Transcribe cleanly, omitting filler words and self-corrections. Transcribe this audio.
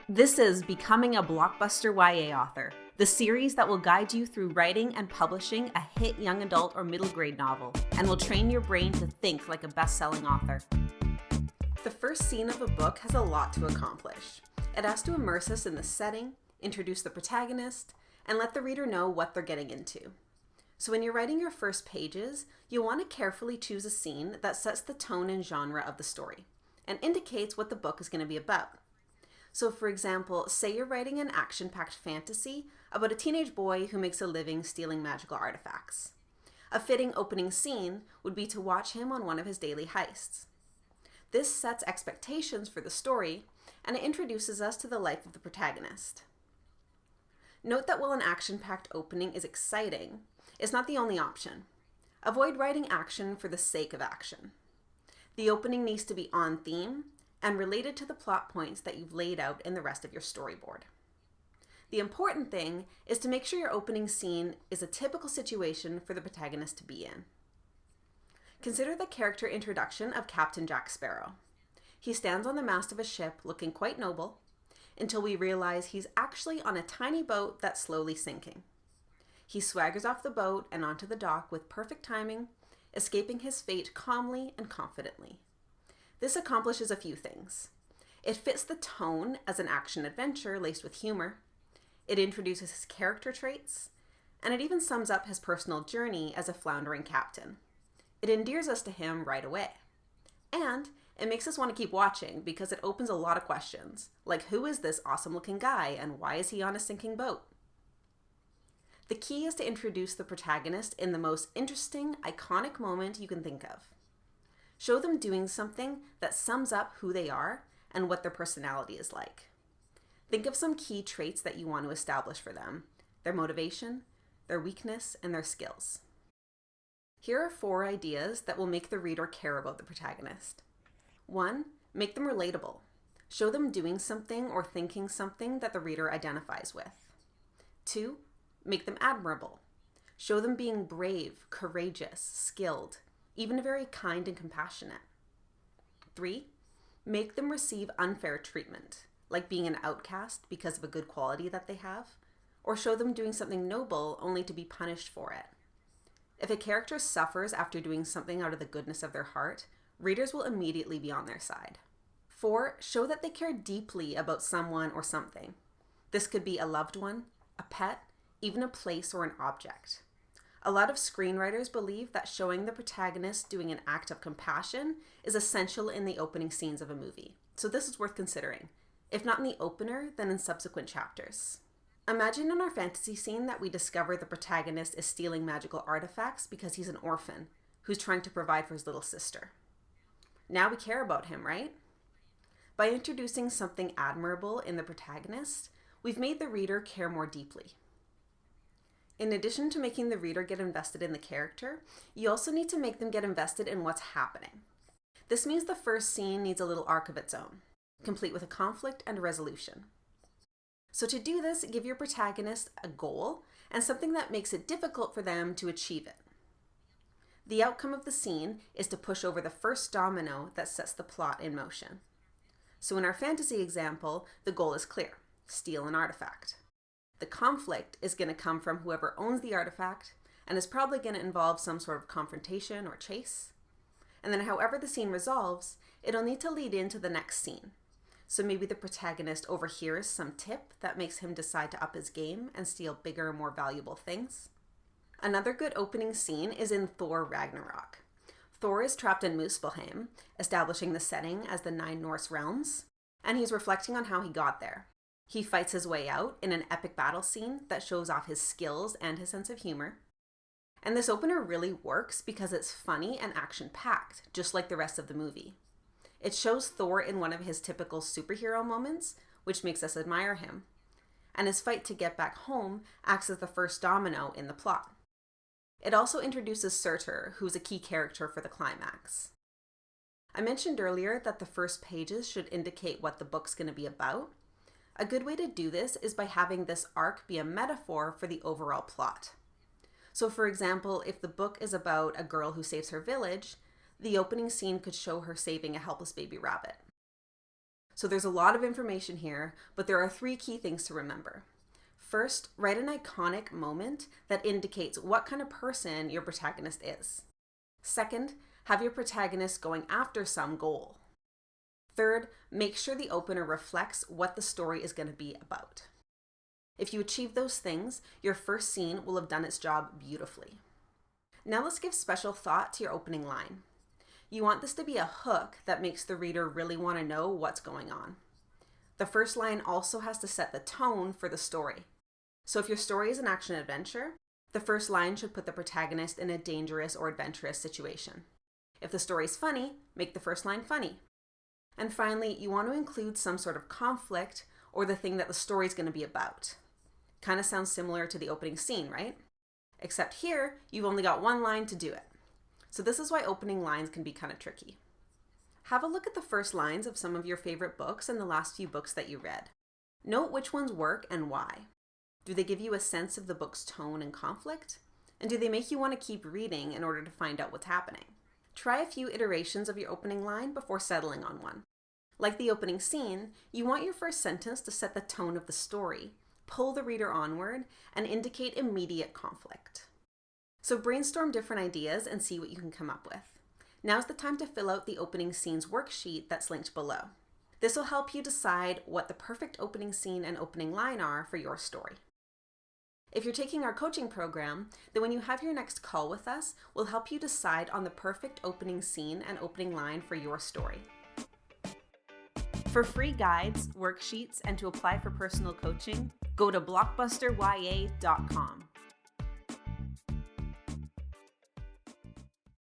This is Becoming a Blockbuster YA Author, the series that will guide you through writing and publishing a hit young adult or middle grade novel, and will train your brain to think like a best-selling author. The first scene of a book has a lot to accomplish. It has to immerse us in the setting, introduce the protagonist, and let the reader know what they're getting into. So when you're writing your first pages, you'll want to carefully choose a scene that sets the tone and genre of the story, and indicates what the book is going to be about. So for example, say you're writing an action-packed fantasy about a teenage boy who makes a living stealing magical artifacts. A fitting opening scene would be to watch him on one of his daily heists. This sets expectations for the story, and it introduces us to the life of the protagonist. Note that while an action-packed opening is exciting, it's not the only option. Avoid writing action for the sake of action. The opening needs to be on theme and related to the plot points that you've laid out in the rest of your storyboard. The important thing is to make sure your opening scene is a typical situation for the protagonist to be in. Consider the character introduction of Captain Jack Sparrow. He stands on the mast of a ship looking quite noble until we realize he's actually on a tiny boat that's slowly sinking. He swaggers off the boat and onto the dock with perfect timing, escaping his fate calmly and confidently. This accomplishes a few things. It fits the tone as an action-adventure laced with humor, it introduces his character traits, and it even sums up his personal journey as a floundering captain. It endears us to him right away. And it makes us want to keep watching because it opens a lot of questions, like who is this awesome-looking guy and why is he on a sinking boat? The key is to introduce the protagonist in the most interesting, iconic moment you can think of. Show them doing something that sums up who they are and what their personality is like. Think of some key traits that you want to establish for them: their motivation, their weakness, and their skills. Here are 4 ideas that will make the reader care about the protagonist. 1. Make them relatable. Show them doing something or thinking something that the reader identifies with. 2. Make them admirable. Show them being brave, courageous, skilled, even very kind and compassionate. 3. Make them receive unfair treatment, like being an outcast because of a good quality that they have, or show them doing something noble only to be punished for it. If a character suffers after doing something out of the goodness of their heart, readers will immediately be on their side. 4. Show that they care deeply about someone or something. This could be a loved one, a pet, even a place or an object. A lot of screenwriters believe that showing the protagonist doing an act of compassion is essential in the opening scenes of a movie, so this is worth considering, if not in the opener, then in subsequent chapters. Imagine in our fantasy scene that we discover the protagonist is stealing magical artifacts because he's an orphan who's trying to provide for his little sister. Now we care about him, right? By introducing something admirable in the protagonist, we've made the reader care more deeply. In addition to making the reader get invested in the character, you also need to make them get invested in what's happening. This means the first scene needs a little arc of its own, complete with a conflict and a resolution. So to do this, give your protagonist a goal and something that makes it difficult for them to achieve it. The outcome of the scene is to push over the first domino that sets the plot in motion. So in our fantasy example, the goal is clear: steal an artifact. The conflict is going to come from whoever owns the artifact and is probably going to involve some sort of confrontation or chase. And then however the scene resolves, it'll need to lead into the next scene. So maybe the protagonist overhears some tip that makes him decide to up his game and steal bigger, more valuable things. Another good opening scene is in Thor Ragnarok. Thor is trapped in Muspelheim, establishing the setting as the 9 Norse realms, and he's reflecting on how he got there. He fights his way out in an epic battle scene that shows off his skills and his sense of humor. And this opener really works because it's funny and action-packed, just like the rest of the movie. It shows Thor in one of his typical superhero moments, which makes us admire him. And his fight to get back home acts as the first domino in the plot. It also introduces Surtur, who's a key character for the climax. I mentioned earlier that the first pages should indicate what the book's going to be about. A good way to do this is by having this arc be a metaphor for the overall plot. So for example, if the book is about a girl who saves her village, the opening scene could show her saving a helpless baby rabbit. So there's a lot of information here, but there are 3 key things to remember. First, write an iconic moment that indicates what kind of person your protagonist is. Second, have your protagonist going after some goal. Third, make sure the opener reflects what the story is going to be about. If you achieve those things, your first scene will have done its job beautifully. Now let's give special thought to your opening line. You want this to be a hook that makes the reader really want to know what's going on. The first line also has to set the tone for the story. So if your story is an action-adventure, the first line should put the protagonist in a dangerous or adventurous situation. If the story is funny, make the first line funny. And finally, you want to include some sort of conflict or the thing that the story is going to be about. Kind of sounds similar to the opening scene, right? Except here, you've only got 1 line to do it. So this is why opening lines can be kind of tricky. Have a look at the first lines of some of your favorite books and the last few books that you read. Note which ones work and why. Do they give you a sense of the book's tone and conflict? And do they make you want to keep reading in order to find out what's happening? Try a few iterations of your opening line before settling on one. Like the opening scene, you want your first sentence to set the tone of the story, pull the reader onward, and indicate immediate conflict. So brainstorm different ideas and see what you can come up with. Now's the time to fill out the opening scenes worksheet that's linked below. This will help you decide what the perfect opening scene and opening line are for your story. If you're taking our coaching program, then when you have your next call with us, we'll help you decide on the perfect opening scene and opening line for your story. For free guides, worksheets, and to apply for personal coaching, go to blockbusterya.com.